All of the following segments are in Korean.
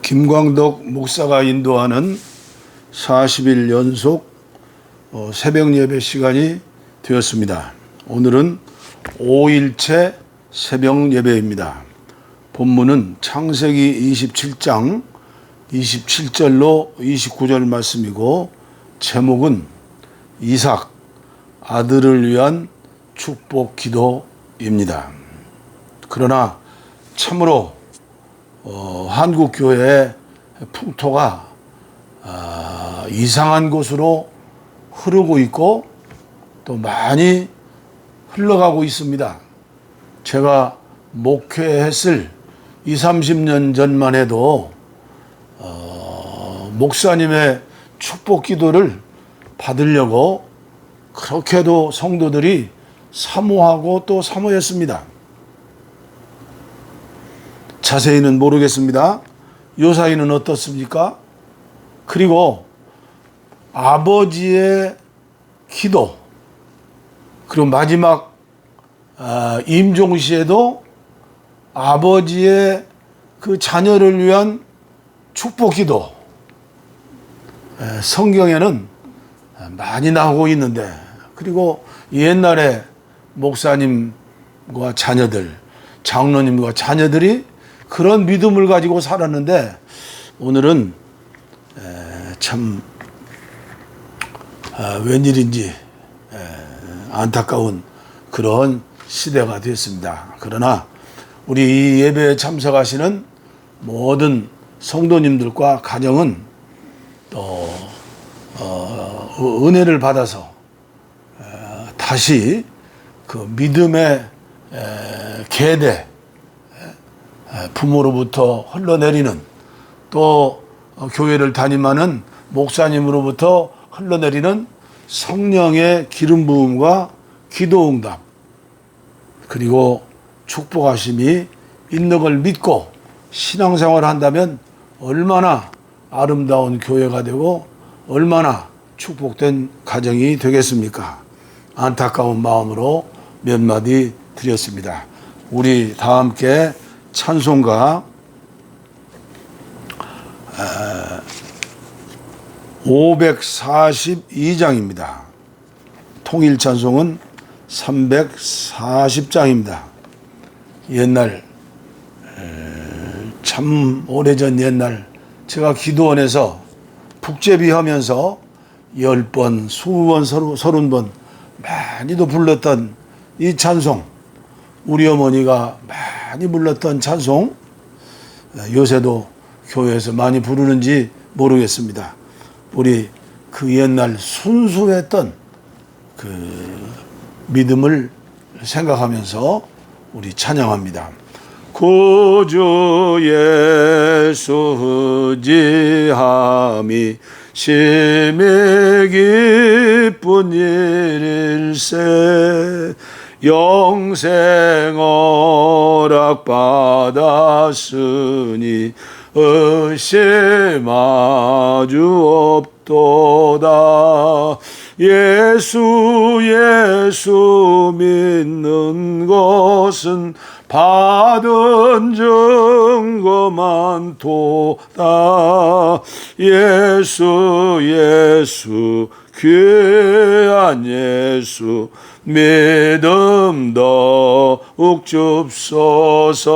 김광덕 목사가 인도하는 40일 연속 새벽 예배 시간이 되었습니다. 오늘은 5일째 새벽 예배입니다. 본문은 창세기 27장 27절로 29절 말씀이고, 제목은 이삭 아들을 위한 축복 기도입니다. 그러나 참으로 한국 교회의 풍토가 이상한 곳으로 흐르고 있고 또 많이 흘러가고 있습니다. 제가 목회했을 20-30년 전만 해도 목사님의 축복 기도를 받으려고 그렇게도 성도들이 사모하고 또 사모했습니다. 자세히는 모르겠습니다. 요사이는 어떻습니까? 그리고 아버지의 기도, 그리고 마지막 임종시에도 아버지의 그 자녀를 위한 축복 기도, 성경에는 많이 나오고 있는데, 그리고 옛날에 목사님과 자녀들, 장로님과 자녀들이 그런 믿음을 가지고 살았는데, 오늘은 참 웬일인지 안타까운 그런 시대가 됐습니다. 그러나 우리 이 예배에 참석하시는 모든 성도님들과 가정은 또 은혜를 받아서 다시 그 믿음의 계대, 부모로부터 흘러내리는, 또 교회를 담임하는 목사님으로부터 흘러내리는 성령의 기름 부음과 기도 응답, 그리고 축복하심이 있는 걸 믿고 신앙생활을 한다면 얼마나 아름다운 교회가 되고 얼마나 축복된 가정이 되겠습니까? 안타까운 마음으로 몇 마디 드렸습니다. 우리 다 함께 찬송가 542장입니다. 통일 찬송은 340장입니다. 옛날, 참 오래전 옛날, 제가 기도원에서 북제비 하면서 10번, 20번, 30번 많이도 불렀던 이 찬송, 우리 어머니가 많이 불렀던 찬송, 요새도 교회에서 많이 부르는지 모르겠습니다. 우리 그 옛날 순수했던 그 믿음을 생각하면서 우리 찬양합니다. 구주 예수 의지함이 심히 기쁜 일일세, 영생 허락 받았으니 의심하주 없도다. 예수 믿는 것은 받은 증거만 도다. 예수 귀한 예수 믿음 더욱 줍소서.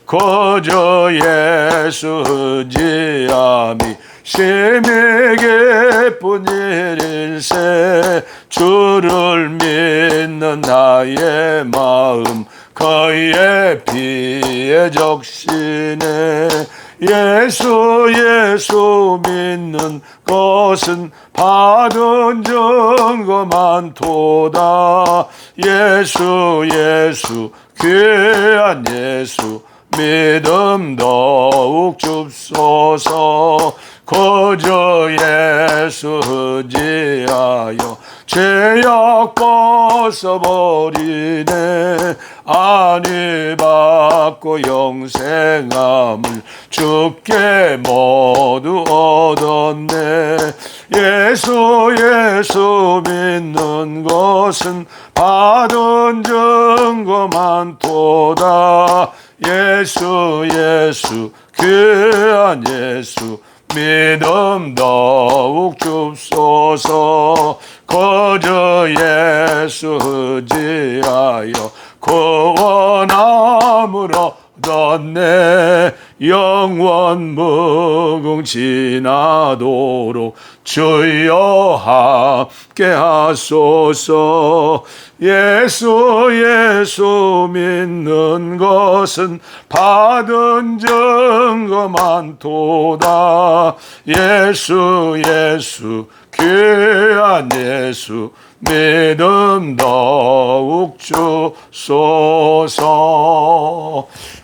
거저 예수 의지함이 심히 기쁜 일일세, 주를 믿는 나의 마음 그의 피에 적시네. 예수 믿는 것은 받은 증거만 도다. 예수 귀한 예수 믿음 더욱 줍소서. 거저 예수 의지하여 죄악 벗어버리네. 안위 받고 영생함을 주께 모두 얻었네. 예수 믿는 것은 받은 증거만 도다. 예수 예수 귀한 예수 믿음 더욱 줍소서. 거저 예수 의지하여 구원함을 얻었네. 영원 무궁지나도록 주여 함께 하소서. 예수 예수 믿는 것은 받은 증거 많도다. 예수 예수 귀한 예수 믿음 더욱 주소서.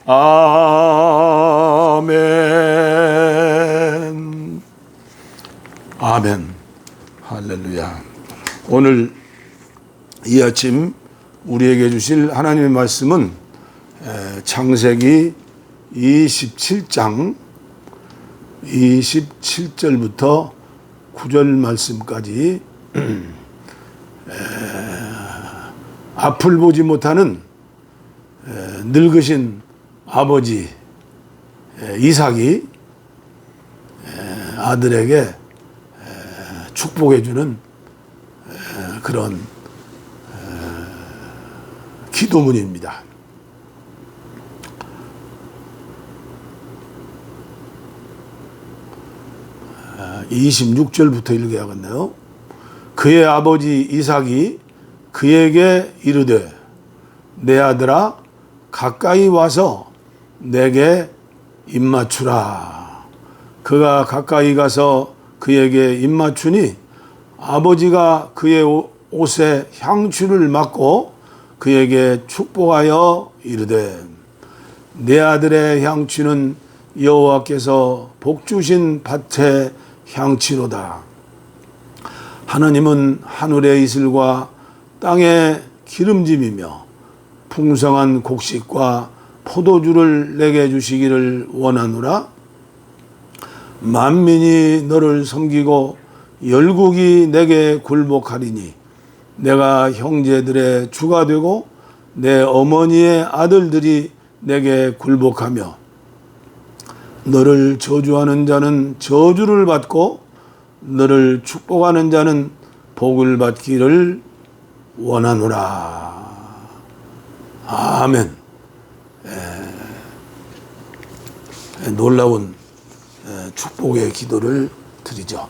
아멘. 아멘. 할렐루야. 오늘 이 아침 우리에게 주실 하나님의 말씀은 창세기 27장 27절부터 9절 말씀까지 앞을 보지 못하는 늙으신 아버지 이삭이 아들에게 축복해 주는 그런 기도문입니다. 26절부터 읽어야겠네요. 그의 아버지 이삭이 그에게 이르되 내 아들아 가까이 와서 내게 입맞추라. 그가 가까이 가서 그에게 입맞추니 아버지가 그의 옷에 향취를 맡고 그에게 축복하여 이르되 내 아들의 향취는 여호와께서 복주신 밭의 향취로다. 하나님은 하늘의 이슬과 땅의 기름짐이며 풍성한 곡식과 포도주를 내게 주시기를 원하노라. 만민이 너를 섬기고 열국이 내게 굴복하리니 내가 형제들의 주가 되고 내 어머니의 아들들이 내게 굴복하며 너를 저주하는 자는 저주를 받고 너를 축복하는 자는 복을 받기를 원하노라. 아멘. 놀라운 축복의 기도를 드리죠.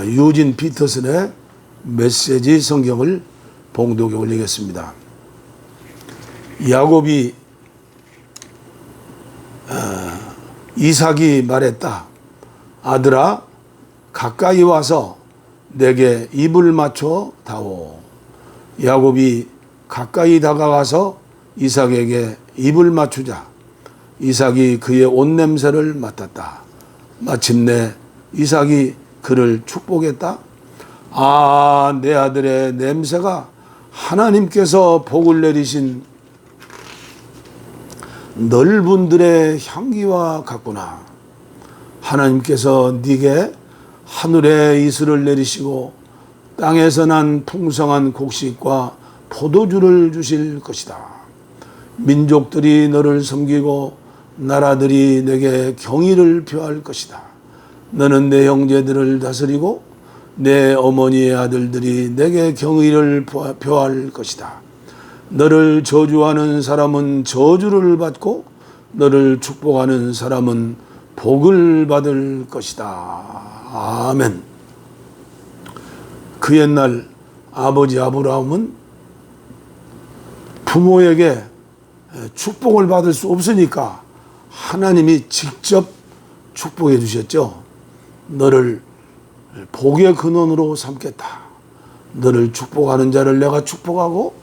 유진 피터슨의 메시지 성경을 봉독에 올리겠습니다. 야곱이 이삭이 말했다. 아들아 가까이 와서 내게 입을 맞춰 다오. 야곱이 가까이 다가가서 이삭에게 입을 맞추자 이삭이 그의 옷 냄새를 맡았다. 마침내 이삭이 그를 축복했다. 아, 내 아들의 냄새가 하나님께서 복을 내리신 넓은 들의 향기와 같구나. 하나님께서 네게 하늘의 이슬을 내리시고 땅에서 난 풍성한 곡식과 포도주를 주실 것이다. 민족들이 너를 섬기고 나라들이 내게 경의를 표할 것이다. 너는 내 형제들을 다스리고 내 어머니의 아들들이 내게 경의를 표할 것이다. 너를 저주하는 사람은 저주를 받고 너를 축복하는 사람은 복을 받을 것이다. 아멘. 그 옛날 아버지 아브라함은 부모에게 축복을 받을 수 없으니까 하나님이 직접 축복해 주셨죠. 너를 복의 근원으로 삼겠다. 너를 축복하는 자를 내가 축복하고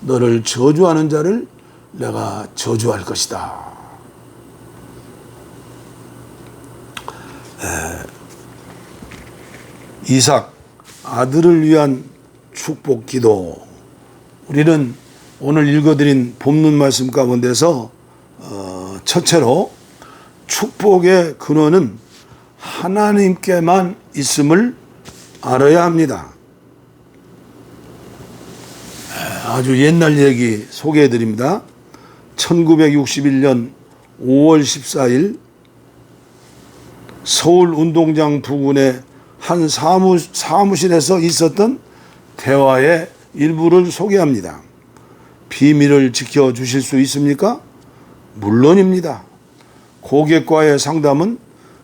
너를 저주하는 자를 내가 저주할 것이다. 이삭 아들을 위한 축복 기도. 우리는 오늘 읽어드린 본문 말씀 가운데서 첫째로 축복의 근원은 하나님께만 있음을 알아야 합니다. 아주 옛날 얘기 소개해 드립니다. 1961년 5월 14일 서울 운동장 부근의 한 사무실에서 있었던 대화의 일부를 소개합니다. 비밀을 지켜주실 수 있습니까? 물론입니다. 고객과의 상담은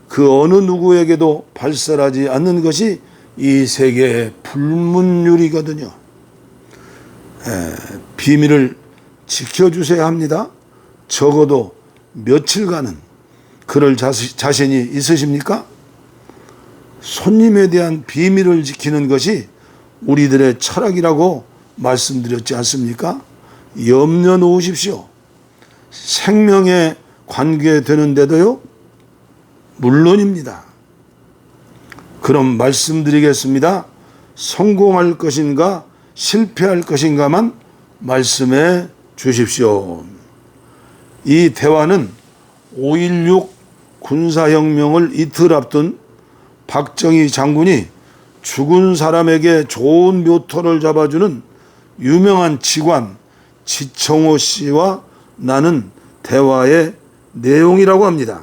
그 어느 누구에게도 발설하지 않는 것이 이 세계의 불문율이거든요. 비밀을 지켜주셔야 합니다. 적어도 며칠간은. 그럴 자신이 있으십니까? 손님에 대한 비밀을 지키는 것이 우리들의 철학이라고 말씀드렸지 않습니까? 염려 놓으십시오. 생명에 관계되는데도요? 물론입니다. 그럼 말씀드리겠습니다. 성공할 것인가 실패할 것인가만 말씀해 주십시오. 이 대화는 5.16 군사혁명을 이틀 앞둔 박정희 장군이 죽은 사람에게 좋은 묘토를 잡아주는 유명한 직관 지청호 씨와 나눈 대화의 내용이라고 합니다.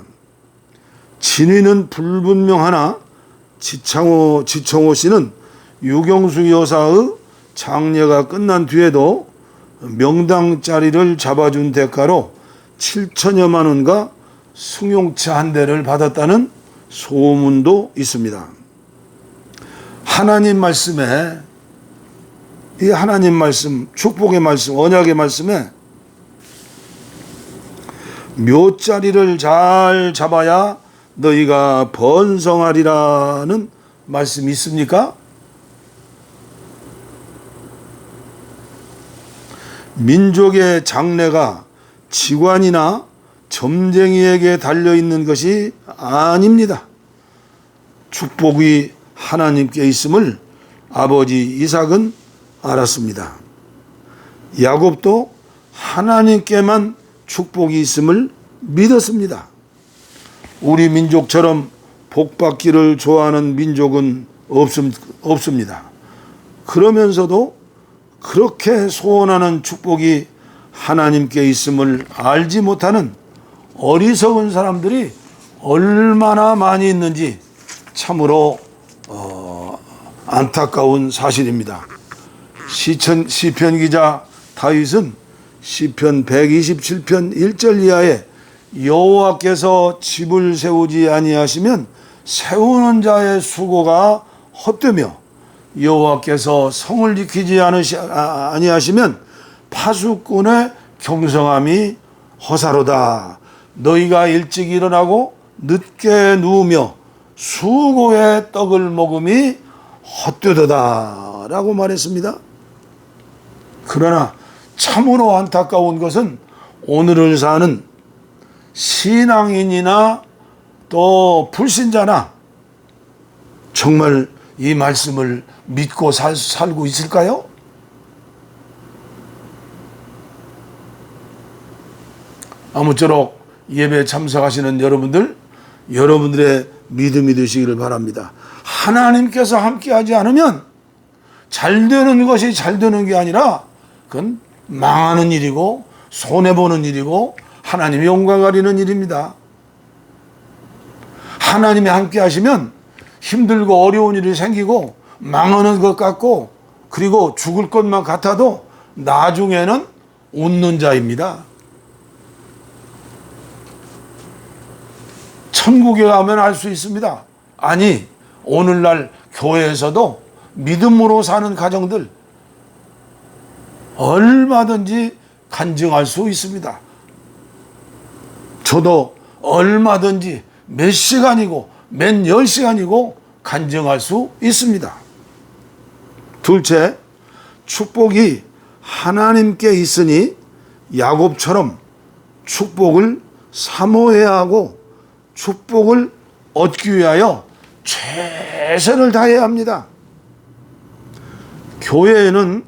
진위는 불분명하나 지청호 씨는 유경수 여사의 장례가 끝난 뒤에도 명당 자리를 잡아준 대가로 7천여만 원과 승용차 한 대를 받았다는 소문도 있습니다. 하나님 말씀에, 이 하나님 말씀, 축복의 말씀, 언약의 말씀에 묘자리를 잘 잡아야 너희가 번성하리라는 말씀이 있습니까? 민족의 장래가 직관이나 점쟁이에게 달려있는 것이 아닙니다. 축복이 하나님께 있음을 아버지 이삭은 알았습니다. 야곱도 하나님께만 축복이 있음을 믿었습니다. 우리 민족처럼 복받기를 좋아하는 민족은 없습니다. 그러면서도 그렇게 소원하는 축복이 하나님께 있음을 알지 못하는 어리석은 사람들이 얼마나 많이 있는지 참으로 안타까운 사실입니다. 시편 기자 다윗은 시편 127편 1절 이하에 여호와께서 집을 세우지 아니하시면 세우는 자의 수고가 헛되며 여호와께서 성을 지키지 아니하시면 파수꾼의 경성함이 허사로다. 너희가 일찍 일어나고 늦게 누우며 수고의 떡을 먹음이 헛되도다 라고 말했습니다. 그러나 참으로 안타까운 것은 오늘을 사는 신앙인이나 또 불신자나 정말 이 말씀을 믿고 살고 있을까요? 아무쪼록 예배에 참석하시는 여러분들의 믿음이 되시기를 바랍니다. 하나님께서 함께하지 않으면 잘 되는 것이 잘 되는 게 아니라 그건 망하는 일이고 손해보는 일이고 하나님이 영광 가리는 일입니다. 하나님이 함께하시면 힘들고 어려운 일이 생기고 망하는 것 같고 그리고 죽을 것만 같아도 나중에는 웃는 자입니다. 천국에 가면 알 수 있습니다. 아니, 오늘날 교회에서도 믿음으로 사는 가정들 얼마든지 간증할 수 있습니다. 저도 얼마든지 몇 시간이고 몇 열 시간이고 간증할 수 있습니다. 둘째, 축복이 하나님께 있으니 야곱처럼 축복을 사모해야 하고 축복을 얻기 위하여 최선을 다해야 합니다. 교회에는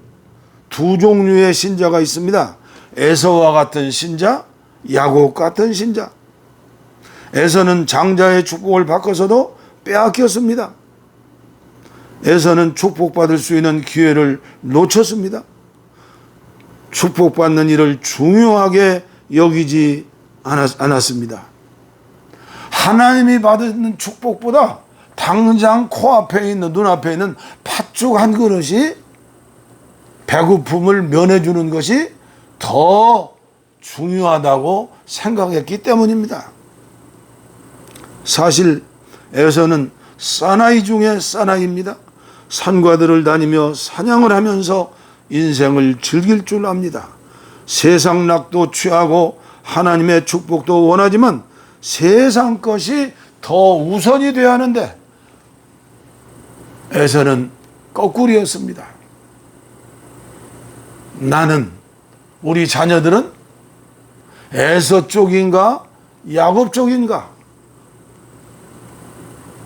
두 종류의 신자가 있습니다. 에서와 같은 신자, 야곱 같은 신자. 에서는 장자의 축복을 바꿔서도 빼앗겼습니다. 에서는 축복받을 수 있는 기회를 놓쳤습니다. 축복받는 일을 중요하게 여기지 않았습니다. 하나님이 받는 축복보다 당장 코앞에 있는, 눈앞에 있는 팥죽 한 그릇이 배고픔을 면해주는 것이 더 중요하다고 생각했기 때문입니다. 사실 에서는 사나이 중에 사나이입니다. 산과들을 다니며 사냥을 하면서 인생을 즐길 줄 압니다. 세상 낙도 취하고 하나님의 축복도 원하지만 세상 것이 더 우선이 되어야 하는데 에서는 거꾸리였습니다. 나는, 우리 자녀들은 에서 쪽인가 야곱 쪽인가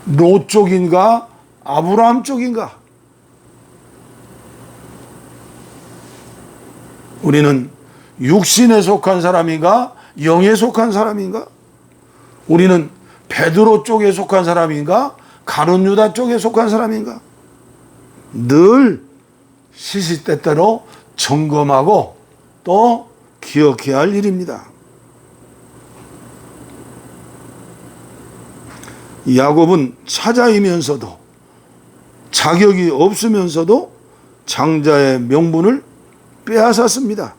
롯 쪽인가 아브라함 쪽인가? 우리는 육신에 속한 사람인가 영에 속한 사람인가? 우리는 베드로 쪽에 속한 사람인가 가룟 유다 쪽에 속한 사람인가? 늘 시시때때로 점검하고 또 기억해야 할 일입니다. 야곱은 차자이면서도 자격이 없으면서도 장자의 명분을 빼앗았습니다.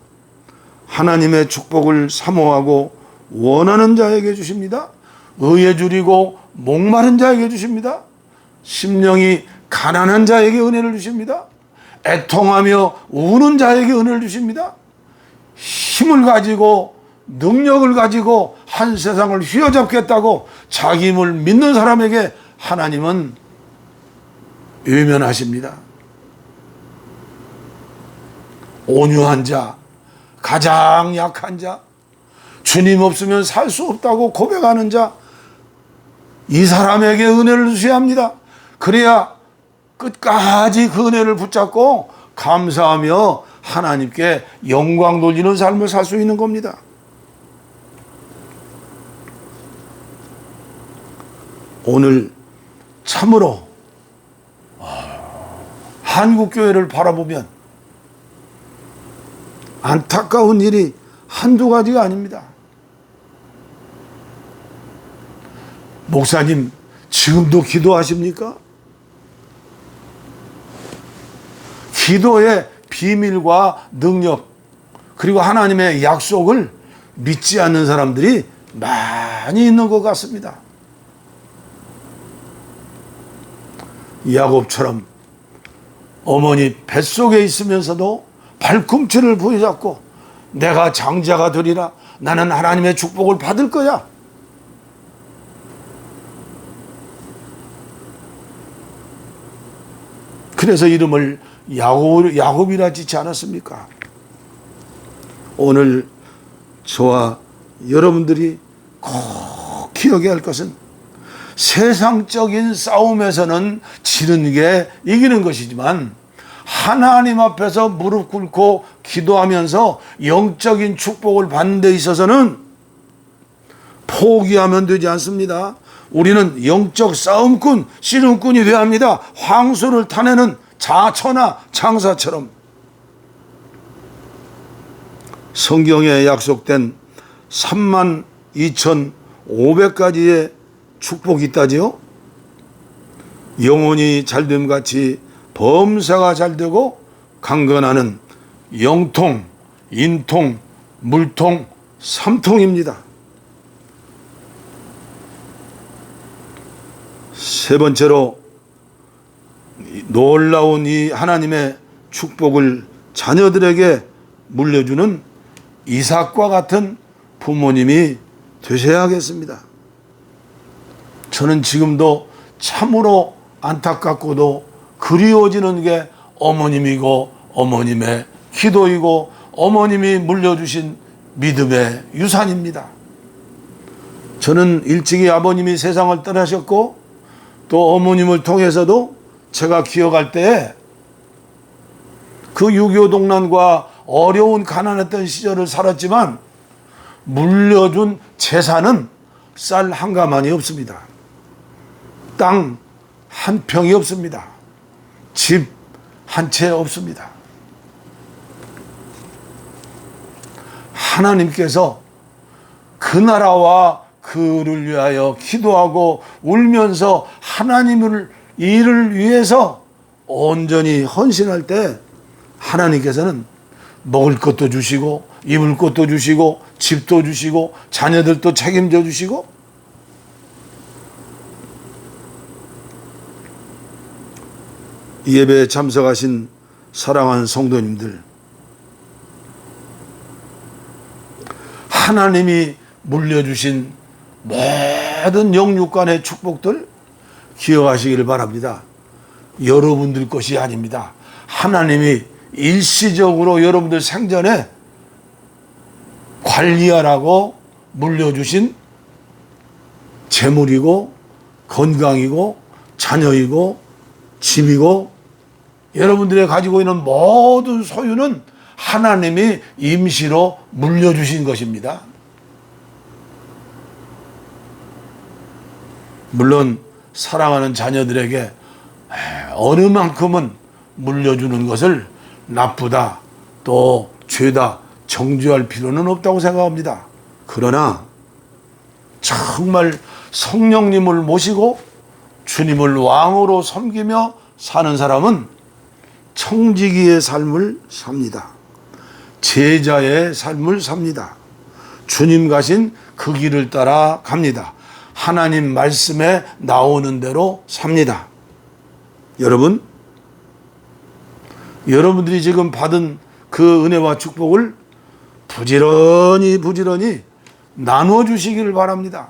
하나님의 축복을 사모하고 원하는 자에게 주십니다. 의에 줄이고 목마른 자에게 주십니다. 심령이 가난한 자에게 은혜를 주십니다. 애통하며 우는 자에게 은혜를 주십니다. 힘을 가지고 능력을 가지고 한 세상을 휘어잡겠다고 자기 힘을 믿는 사람에게 하나님은 외면하십니다. 온유한 자, 가장 약한 자, 주님 없으면 살 수 없다고 고백하는 자, 이 사람에게 은혜를 주셔야 합니다. 그래야 끝까지 그 은혜를 붙잡고 감사하며 하나님께 영광 돌리는 삶을 살 수 있는 겁니다. 오늘 참으로 한국교회를 바라보면 안타까운 일이 한두 가지가 아닙니다. 목사님, 지금도 기도하십니까? 기도의 비밀과 능력, 그리고 하나님의 약속을 믿지 않는 사람들이 많이 있는 것 같습니다. 야곱처럼 어머니 뱃속에 있으면서도 발꿈치를 부여잡고 내가 장자가 되리라, 나는 하나님의 축복을 받을 거야. 그래서 이름을 야곱이라 짓지 않았습니까? 오늘 저와 여러분들이 꼭 기억해야 할 것은 세상적인 싸움에서는 지는 게 이기는 것이지만 하나님 앞에서 무릎 꿇고 기도하면서 영적인 축복을 받는 데 있어서는 포기하면 되지 않습니다. 우리는 영적 싸움꾼, 씨름꾼이 되어야 합니다. 황소를 타내는 천하 장사처럼. 성경에 약속된 32,500가지의 축복이 있다지요. 영혼이 잘됨 같이 범사가 잘되고 강건하는 영통, 인통, 물통, 삼통입니다. 세 번째로 놀라운 이 하나님의 축복을 자녀들에게 물려주는 이삭과 같은 부모님이 되셔야 하겠습니다. 저는 지금도 참으로 안타깝고도 그리워지는 게 어머님이고 어머님의 기도이고 어머님이 물려주신 믿음의 유산입니다. 저는 일찍이 아버님이 세상을 떠나셨고 또 어머님을 통해서도 제가 기억할 때에 그 6.25 동란과 어려운 가난했던 시절을 살았지만 물려준 재산은 쌀 한 가마니 없습니다. 땅 한 평이 없습니다. 집 한 채 없습니다. 하나님께서 그 나라와 그를 위하여 기도하고 울면서 하나님을 일을 위해서 온전히 헌신할 때 하나님께서는 먹을 것도 주시고 입을 것도 주시고 집도 주시고 자녀들도 책임져 주시고 이 예배에 참석하신 사랑하는 성도님들, 하나님이 물려주신 모든 영육간의 축복들 기억하시기를 바랍니다. 여러분들 것이 아닙니다. 하나님이 일시적으로 여러분들 생전에 관리하라고 물려주신 재물이고 건강이고 자녀이고 집이고 여러분들이 가지고 있는 모든 소유는 하나님이 임시로 물려주신 것입니다. 물론 사랑하는 자녀들에게 어느 만큼은 물려주는 것을 나쁘다 또 죄다 정죄할 필요는 없다고 생각합니다. 그러나 정말 성령님을 모시고 주님을 왕으로 섬기며 사는 사람은 청지기의 삶을 삽니다. 제자의 삶을 삽니다. 주님 가신 그 길을 따라 갑니다. 하나님 말씀에 나오는 대로 삽니다. 여러분, 여러분들이 지금 받은 그 은혜와 축복을 부지런히 나눠주시기를 바랍니다.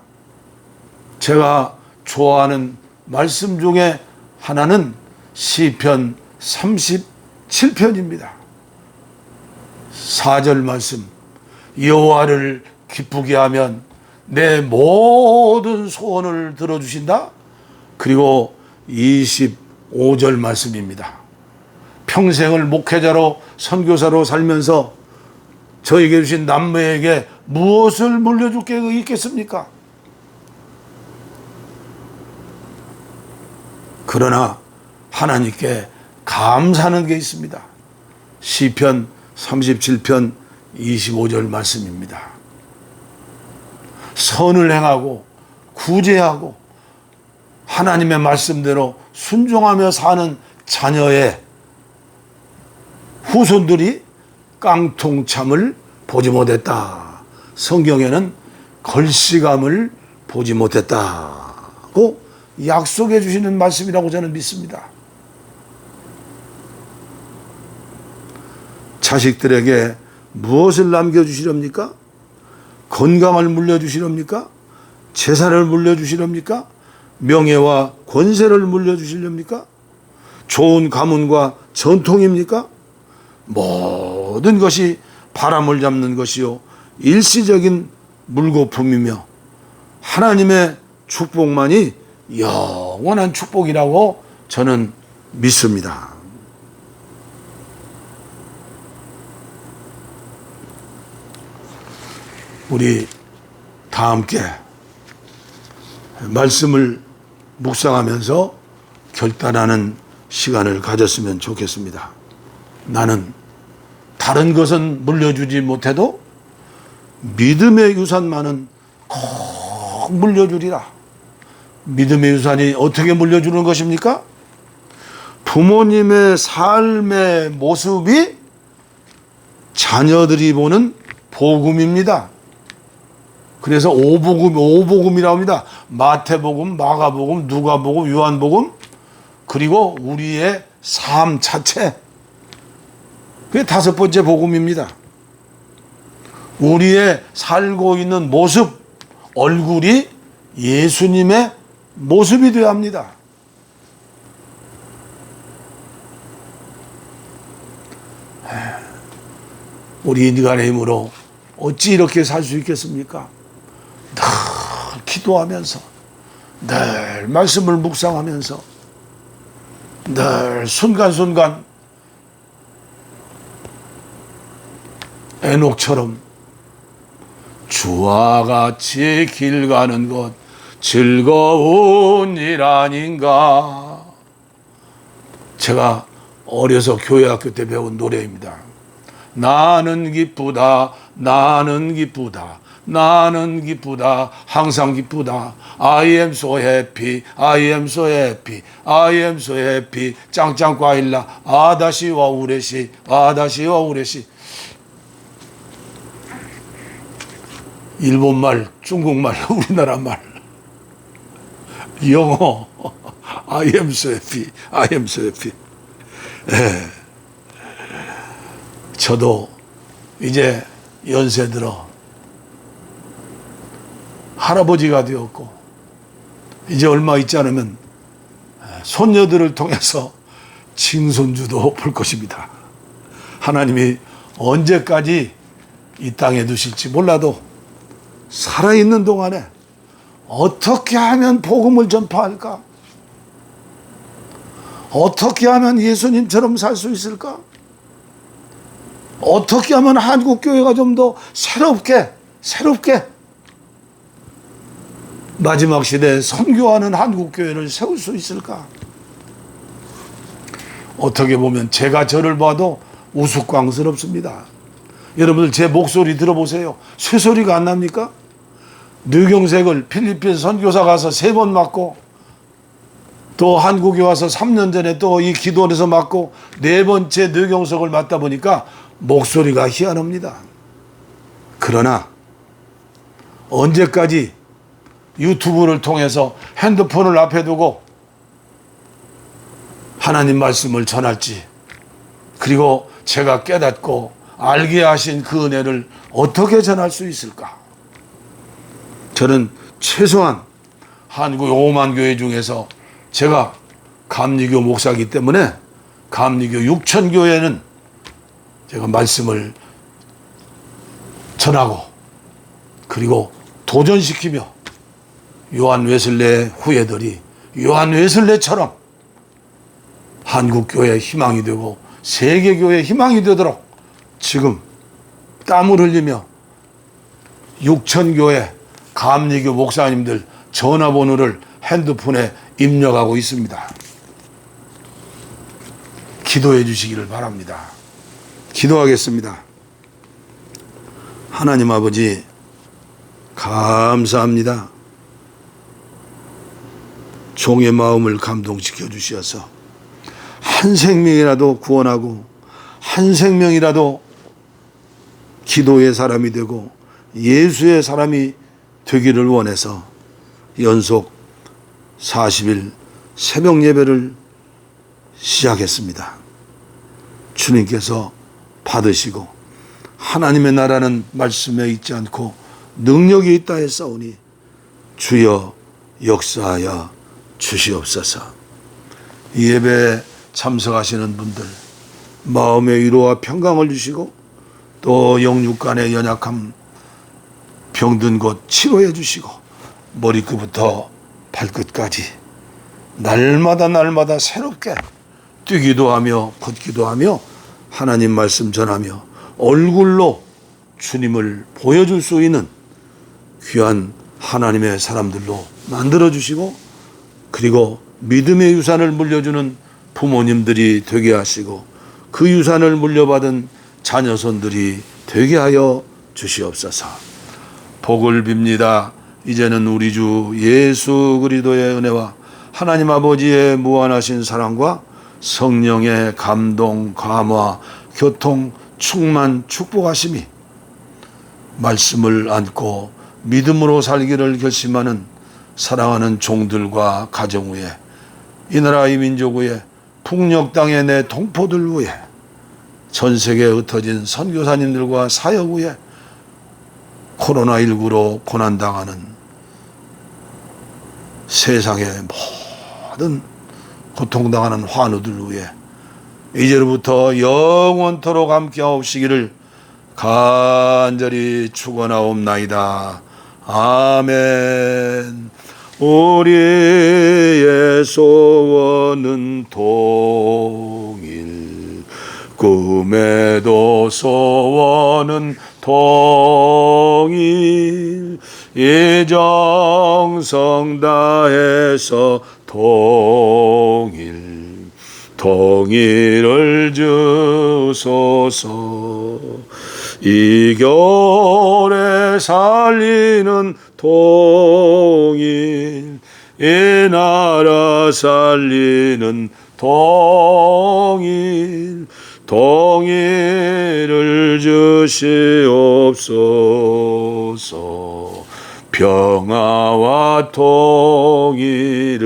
제가 좋아하는 말씀 중에 하나는 시편 37편입니다. 4절 말씀, 여호와를 기쁘게 하면 내 모든 소원을 들어주신다. 그리고 25절 말씀입니다. 평생을 목회자로 선교사로 살면서 저에게 주신 남매에게 무엇을 물려줄 게 있겠습니까? 그러나 하나님께 감사하는 게 있습니다. 시편 37편 25절 말씀입니다. 선을 행하고 구제하고 하나님의 말씀대로 순종하며 사는 자녀의 후손들이 깡통참을 보지 못했다. 성경에는 걸시감을 보지 못했다고 약속해 주시는 말씀이라고 저는 믿습니다. 자식들에게 무엇을 남겨주시렵니까? 건강을 물려주시렵니까? 재산을 물려주시렵니까? 명예와 권세를 물려주시렵니까? 좋은 가문과 전통입니까? 모든 것이 바람을 잡는 것이요 일시적인 물거품이며 하나님의 축복만이 영원한 축복이라고 저는 믿습니다. 우리 다 함께 말씀을 묵상하면서 결단하는 시간을 가졌으면 좋겠습니다. 나는 다른 것은 물려주지 못해도 믿음의 유산만은 꼭 물려주리라. 믿음의 유산이 어떻게 물려주는 것입니까? 부모님의 삶의 모습이 자녀들이 보는 복음입니다. 그래서 오복음이라고 합니다. 마태복음, 마가복음, 누가복음, 요한복음, 그리고 우리의 삶 자체. 그게 5번째 복음입니다. 우리의 살고 있는 모습, 얼굴이 예수님의 모습이 되어야 합니다. 우리 인간의 힘으로 어찌 이렇게 살 수 있겠습니까? 늘 기도하면서, 늘 말씀을 묵상하면서, 늘 순간순간 에녹처럼 주와 같이 길 가는 것 즐거운 일 아닌가. 제가 어려서 교회 학교 때 배운 노래입니다. 나는 기쁘다, 나는 기쁘다, 나는 기쁘다. 항상 기쁘다. I am so happy. I am so happy. I am so happy. 짱짱 과일라. 아다시와 우레시. 아다시와 우레시. 일본말, 중국말, 우리나라 말, 영어. I am so happy. I am so happy. 예. 저도 이제 연세 들어 할아버지가 되었고 이제 얼마 있지 않으면 손녀들을 통해서 징손주도 볼 것입니다. 하나님이 언제까지 이 땅에 두실지 몰라도 살아있는 동안에 어떻게 하면 복음을 전파할까? 어떻게 하면 예수님처럼 살 수 있을까? 어떻게 하면 한국교회가 좀 더 새롭게 마지막 시대에 선교하는 한국교회를 세울 수 있을까? 어떻게 보면 제가 저를 봐도 우스꽝스럽습니다. 여러분들 제 목소리 들어보세요. 쇠소리가 안 납니까? 뇌경색을 필리핀 선교사 가서 3번 맞고 또 한국에 와서 3년 전에 또 이 기도원에서 맞고 4번째 뇌경색을 맞다 보니까 목소리가 희한합니다. 그러나 언제까지 유튜브를 통해서 핸드폰을 앞에 두고 하나님 말씀을 전할지, 그리고 제가 깨닫고 알게 하신 그 은혜를 어떻게 전할 수 있을까? 저는 최소한 한국 5만 교회 중에서 제가 감리교 목사이기 때문에 감리교 6천 교회는 제가 말씀을 전하고 그리고 도전시키며 요한 웨슬레 후예들이 요한 웨슬레처럼 한국교회의 희망이 되고 세계교회의 희망이 되도록 지금 땀을 흘리며 6,000교회 감리교 목사님들 전화번호를 핸드폰에 입력하고 있습니다. 기도해 주시기를 바랍니다. 기도하겠습니다. 하나님 아버지 감사합니다. 종의 마음을 감동시켜 주셔서 한 생명이라도 구원하고 한 생명이라도 기도의 사람이 되고 예수의 사람이 되기를 원해서 연속 40일 새벽 예배를 시작했습니다. 주님께서 받으시고 하나님의 나라는 말씀에 있지 않고 능력이 있다 했사오니 주여 역사하여 주시옵소서. 이 예배에 참석하시는 분들 마음의 위로와 평강을 주시고 또 영육간의 연약함 병든 곳 치료해 주시고 머리끝부터 발끝까지 날마다 새롭게 뛰기도 하며 걷기도 하며 하나님 말씀 전하며 얼굴로 주님을 보여줄 수 있는 귀한 하나님의 사람들로 만들어주시고 그리고 믿음의 유산을 물려주는 부모님들이 되게 하시고 그 유산을 물려받은 자녀손들이 되게 하여 주시옵소서. 복을 빕니다. 이제는 우리 주 예수 그리스도의 은혜와 하나님 아버지의 무한하신 사랑과 성령의 감동, 감화, 교통, 충만, 축복하심이 말씀을 안고 믿음으로 살기를 결심하는 사랑하는 종들과 가정 위에 이 나라 이 민족 위에 북녘 땅의 내 동포들 위에 전 세계에 흩어진 선교사님들과 사역 위에 코로나19로 고난당하는 세상의 모든 고통당하는 환우들 위해 이제로부터 영원토록 함께하옵시기를 간절히 축원하옵나이다. 아멘. 우리의 소원은 동일, 꿈에도 소원은 동일, 이정성 다해서 동일, 통일을 주소서. 이 겨울에 살리는 통일, 이 나라 살리는 통일, 통일을 주시옵소서. 평화와 통일을